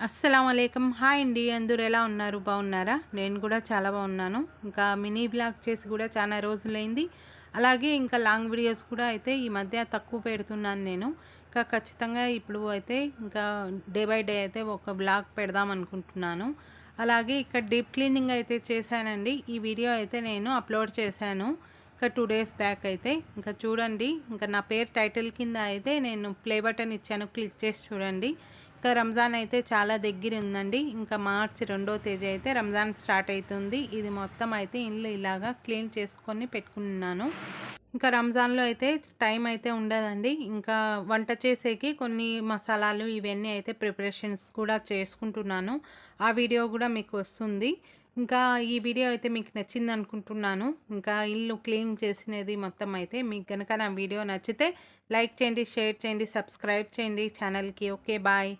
అస్సలామలైకుం. Hi అండి. అందరూ ఎలా ఉన్నారు? బాగున్నారా? నేను కూడా చాలా బాగున్నాను. ఇంకా మినీ బ్లాగ్ చేసి కూడా చాలా రోజులైంది. అలాగే ఇంకా లాంగ్ వీడియోస్ కూడా అయితే ఈ మధ్య తక్కువ పెడుతున్నాను నేను. ఇంకా ఖచ్చితంగా ఇప్పుడు అయితే ఇంకా డే బై డే అయితే ఒక బ్లాగ్ పెడదాం అనుకుంటున్నాను. అలాగే ఇక్కడ డీప్ క్లీనింగ్ అయితే చేశానండి. ఈ వీడియో అయితే నేను అప్లోడ్ చేశాను. ఇంకా 2 డేస్ బ్యాక్ అయితే ఇంకా చూడండి. ఇంకా నా పేరు టైటిల్ కింద అయితే నేను ప్లే బటన్ ఇచ్చాను. క్లిక్ చేసి చూడండి. ఇంకా రంజాన్ అయితే చాలా దగ్గర ఉందండి. ఇంకా మార్చి 2వ తేదీ అయితే రంజాన్ స్టార్ట్ అవుతుంది. ఇది మొత్తం అయితే ఇల్లు ఇలాగా క్లీన్ చేసుకొని పెట్టుకున్నాను. ఇంకా రంజాన్లో అయితే టైం అయితే ఉండదండి. ఇంకా వంట చేసేకి కొన్ని మసాలాలు ఇవన్నీ అయితే ప్రిపరేషన్స్ కూడా చేసుకుంటున్నాను. ఆ వీడియో కూడా మీకు వస్తుంది. ఇంకా ఈ వీడియో అయితే మీకు నచ్చింది అనుకుంటున్నాను. ఇంకా ఇల్లు క్లీన్ చేసినది మొత్తం అయితే మీకు కనుక నా వీడియో నచ్చితే లైక్ చేయండి, షేర్ చేయండి, సబ్స్క్రైబ్ చేయండి ఛానల్కి. Okay, bye.